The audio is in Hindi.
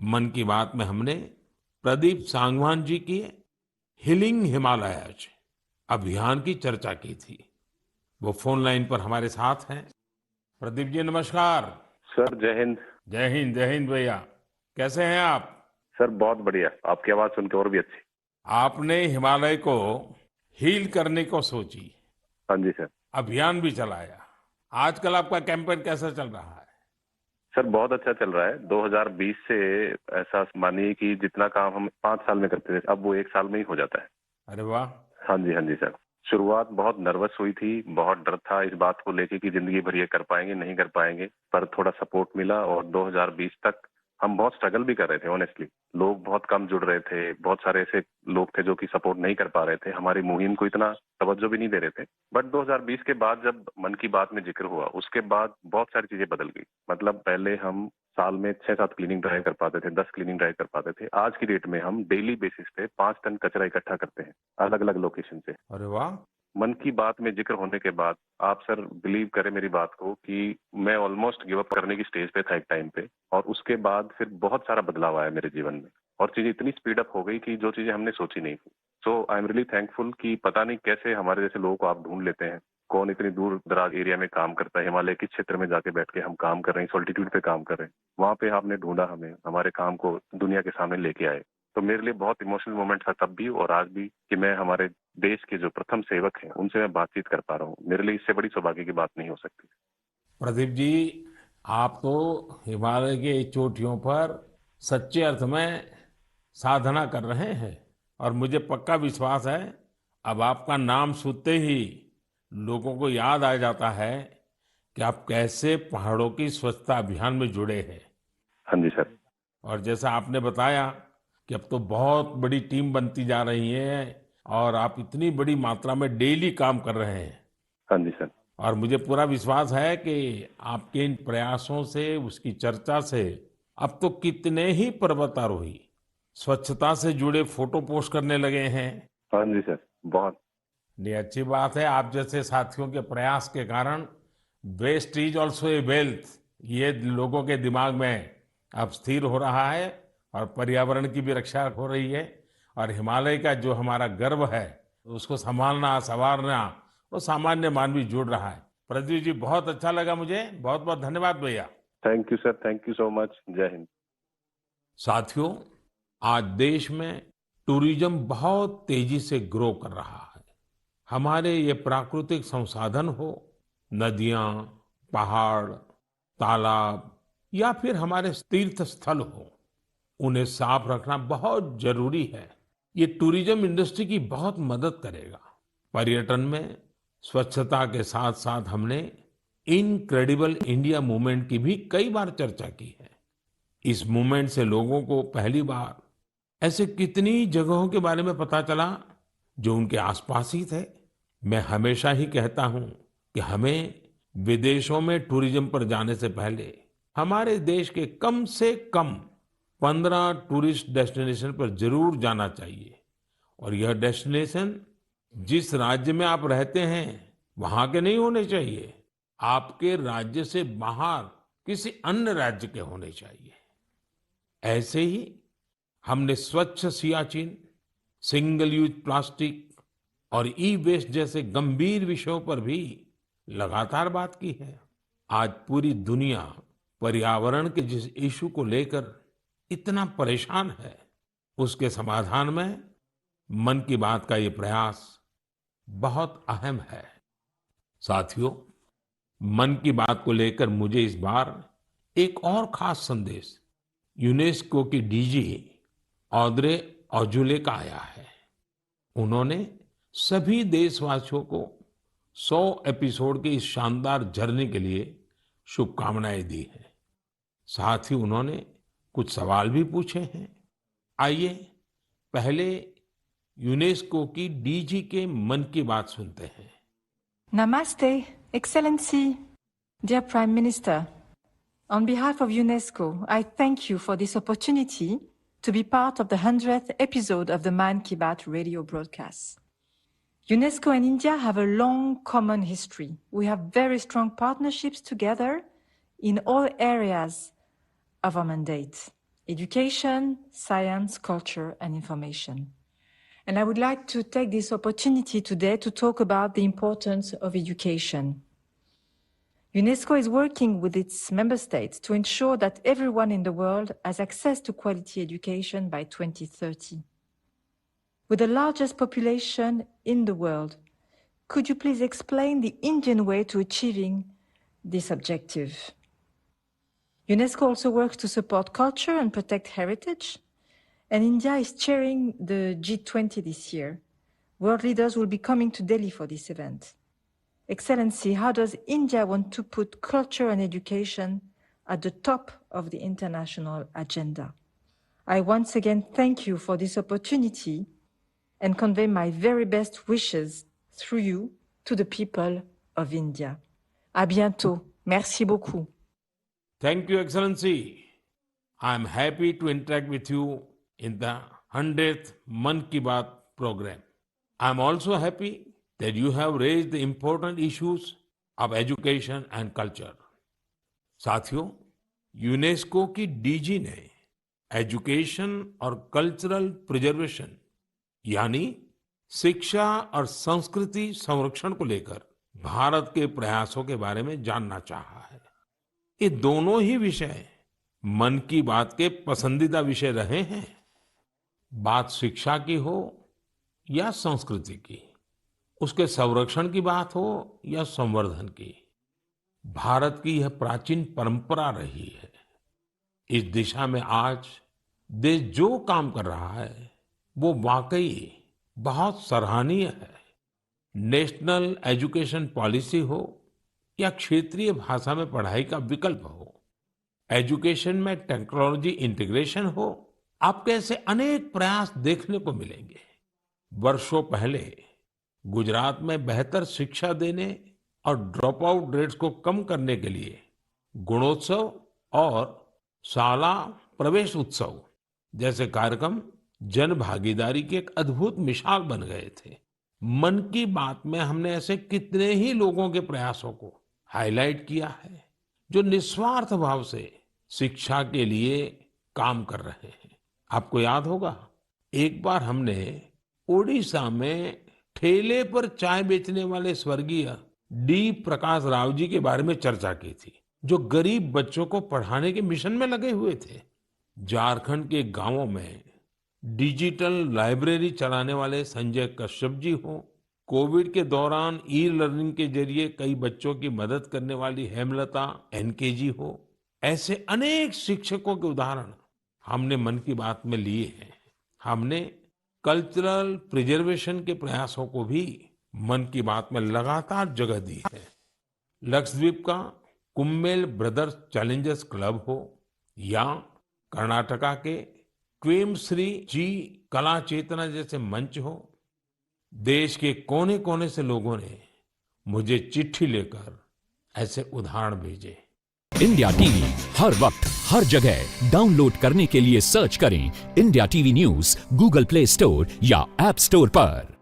मन की बात में हमने प्रदीप सांगवान जी की हीलिंग हिमालयाज अभियान की चर्चा की थी। वो फोन लाइन पर हमारे साथ हैं। प्रदीप जी नमस्कार। सर जय हिंद। जय हिंद भैया। कैसे हैं आप? सर बहुत बढ़िया, आपकी आवाज सुन के और भी अच्छी। आपने हिमालय को हील करने को सोची, हाँ जी सर। अभियान भी चलाया। आजकल आपका कैंपेन कैसा चल रहा है? सर बहुत अच्छा चल रहा है। 2020 से ऐसा मानिए कि जितना काम हम 5 साल में करते थे अब वो 1 साल में ही हो जाता है। अरे वाह। हाँ जी सर। शुरुआत बहुत नर्वस हुई थी, बहुत डर था इस बात को लेके कि जिंदगी भर ये कर पाएंगे नहीं कर पाएंगे, पर थोड़ा सपोर्ट मिला और 2020 तक हम बहुत स्ट्रगल भी कर रहे थे ऑनेस्टली। लोग बहुत कम जुड़ रहे थे, बहुत सारे ऐसे लोग थे जो कि सपोर्ट नहीं कर पा रहे थे, हमारी मुहिम को इतना तवज्जो भी नहीं दे रहे थे। बट 2020 के बाद जब मन की बात में जिक्र हुआ उसके बाद बहुत सारी चीजें बदल गई। मतलब पहले हम साल में 6-7 क्लीनिंग ड्राइव कर पाते थे, 10 क्लीनिंग ड्राइव कर पाते थे। आज की डेट में हम डेली बेसिस पे 5 टन कचरा इकट्ठा करते हैं अलग अलग लोकेशन से। अरे वाह। मन की बात में जिक्र होने के बाद आप सर बिलीव करें मेरी बात को कि मैं ऑलमोस्ट गिव अप करने की स्टेज पे था एक टाइम पे, और उसके बाद फिर बहुत सारा बदलाव आया मेरे जीवन में और चीजें इतनी स्पीड अप हो गई कि जो चीजें हमने सोची नहीं थी। सो आई एम रियली थैंकफुल कि पता नहीं कैसे हमारे जैसे लोगों को आप ढूंढ लेते हैं। कौन इतनी दूर दराज एरिया में काम करता है, हिमालय के क्षेत्र में जाके बैठ के हम काम कर रहे हैं, सॉल्टिट्यूड पे काम कर रहे हैं, वहां पे आपने ढूंढा हमें, हमारे काम को दुनिया के सामने लेके आए। तो मेरे लिए बहुत इमोशनल मोमेंट था तब भी और आज भी कि मैं हमारे देश के जो प्रथम सेवक हैं उनसे मैं बातचीत कर पा रहा हूँ। मेरे लिए इससे बड़ी सौभाग्य की बात नहीं हो सकती। प्रदीप जी, आप तो हिमालय के चोटियों पर सच्चे अर्थ में साधना कर रहे हैं और मुझे पक्का विश्वास है अब आपका नाम सुनते ही लोगों को याद आ जाता है कि आप कैसे पहाड़ों की स्वच्छता अभियान में जुड़े हैं। हाँ जी सर। और जैसा आपने बताया कि अब तो बहुत बड़ी टीम बनती जा रही है और आप इतनी बड़ी मात्रा में डेली काम कर रहे हैं। हाँ जी सर। और मुझे पूरा विश्वास है कि आपके इन प्रयासों से, उसकी चर्चा से अब तो कितने ही पर्वतारोही स्वच्छता से जुड़े फोटो पोस्ट करने लगे हैं। हाँ जी सर। बहुत। ये अच्छी बात है। आप जैसे साथियों के प्रयास के कारण waste is also a wealth, ये लोगों के दिमाग में अब स्थिर हो रहा है और पर्यावरण की भी रक्षा हो रही है। और हिमालय का जो हमारा गर्व है उसको संभालना संवारना वो सामान्य मानवी जुड़ रहा है। प्रदीप जी बहुत अच्छा लगा मुझे। बहुत बहुत धन्यवाद भैया। Thank you sir, thank you so much. जय हिंद। साथियों, आज देश में टूरिज्म बहुत तेजी से ग्रो कर रहा है। हमारे ये प्राकृतिक संसाधन हो, नदियां, पहाड़, तालाब या फिर हमारे तीर्थ स्थल हो, उन्हें साफ रखना बहुत जरूरी है। ये टूरिज्म इंडस्ट्री की बहुत मदद करेगा। पर्यटन में स्वच्छता के साथ साथ हमने इनक्रेडिबल इंडिया मूवमेंट की भी कई बार चर्चा की है। इस मूवमेंट से लोगों को पहली बार ऐसे कितनी जगहों के बारे में पता चला जो उनके आसपास ही थे। मैं हमेशा ही कहता हूं कि हमें विदेशों में टूरिज्म पर जाने से पहले हमारे देश के कम से कम 15 टूरिस्ट डेस्टिनेशन पर जरूर जाना चाहिए। और यह डेस्टिनेशन जिस राज्य में आप रहते हैं वहां के नहीं होने चाहिए, आपके राज्य से बाहर किसी अन्य राज्य के होने चाहिए। ऐसे ही हमने स्वच्छ सियाचिन, सिंगल यूज प्लास्टिक और ई वेस्ट जैसे गंभीर विषयों पर भी लगातार बात की है। आज पूरी दुनिया पर्यावरण के जिस इशू को लेकर इतना परेशान है, उसके समाधान में मन की बात का ये प्रयास बहुत अहम है। साथियों, मन की बात को लेकर मुझे इस बार एक और खास संदेश यूनेस्को की डीजी ऑद्रे ऑजुले का आया है। उन्होंने सभी देशवासियों को 100 एपिसोड के इस शानदार जर्नी के लिए शुभकामनाएं दी हैं। साथ ही उन्होंने कुछ सवाल भी पूछे हैं। आइए पहले यूनेस्को की डीजी के मन की बात सुनते हैं। Namaste, Excellency, dear Prime Minister. On behalf of UNESCO, I thank you for this opportunity to be part of the 100th episode of the Man Ki Baat radio broadcast. UNESCO and India have a long common history. We have very strong partnerships together in all areas of our mandate. education, science, culture, and information. And I would like to take this opportunity today to talk about the importance of education. UNESCO is working with its member states to ensure that everyone in the world has access to quality education by 2030. With the largest population in the world, could you please explain the Indian way to achieving this objective? UNESCO also works to support culture and protect heritage, and India is chairing the G20 this year. World leaders will be coming to Delhi for this event. Excellency, how does India want to put culture and education at the top of the international agenda? I once again thank you for this opportunity and convey my very best wishes through you to the people of India. À bientôt. Merci beaucoup. Thank you, Excellency. I'm happy to interact with you in the 100th Mann Ki Baat program. I'm also happy that you have raised the important issues of education and culture. साथियों, यूनेस्को की डीजी ने एजुकेशन और कल्चरल प्रिजर्वेशन यानी शिक्षा और संस्कृति संरक्षण को लेकर भारत के प्रयासों के बारे में जानना चाहा है। ये दोनों ही विषय मन की बात के पसंदीदा विषय रहे हैं। बात शिक्षा की हो या संस्कृति की, उसके संरक्षण की बात हो या संवर्धन की, भारत की यह प्राचीन परंपरा रही है। इस दिशा में आज देश जो काम कर रहा है वो वाकई बहुत सराहनीय है। नेशनल एजुकेशन पॉलिसी हो या क्षेत्रीय भाषा में पढ़ाई का विकल्प हो, एजुकेशन में टेक्नोलॉजी इंटीग्रेशन हो, आपको ऐसे अनेक प्रयास देखने को मिलेंगे। वर्षों पहले गुजरात में बेहतर शिक्षा देने और ड्रॉप आउट रेट्स को कम करने के लिए गुणोत्सव और शाला प्रवेश उत्सव जैसे कार्यक्रम जन भागीदारी की एक अद्भुत मिसाल बन गए थे। मन की बात में हमने ऐसे कितने ही लोगों के प्रयासों को हाईलाइट किया है जो निस्वार्थ भाव से शिक्षा के लिए काम कर रहे हैं। आपको याद होगा, एक बार हमने ओडिशा में ठेले पर चाय बेचने वाले स्वर्गीय डी प्रकाश राव जी के बारे में चर्चा की थी, जो गरीब बच्चों को पढ़ाने के मिशन में लगे हुए थे। झारखंड के गांवों में डिजिटल लाइब्रेरी चलाने वाले संजय कश्यप जी हो, कोविड के दौरान ई लर्निंग के जरिए कई बच्चों की मदद करने वाली हेमलता एनके जी हो, ऐसे अनेक शिक्षकों के उदाहरण हमने मन की बात में लिए हैं। हमने कल्चरल प्रिजर्वेशन के प्रयासों को भी मन की बात में लगातार जगह दी है। लक्षद्वीप का कुम्मेल ब्रदर्स चैलेंजर्स क्लब हो या कर्नाटका के क्वेमश्री जी कला चेतना जैसे मंच हो, देश के कोने कोने से लोगों ने मुझे चिट्ठी लेकर ऐसे उदाहरण भेजे। इंडिया टीवी हर वक्त हर जगह डाउनलोड करने के लिए सर्च करें India TV news Google play store या ऐप स्टोर पर।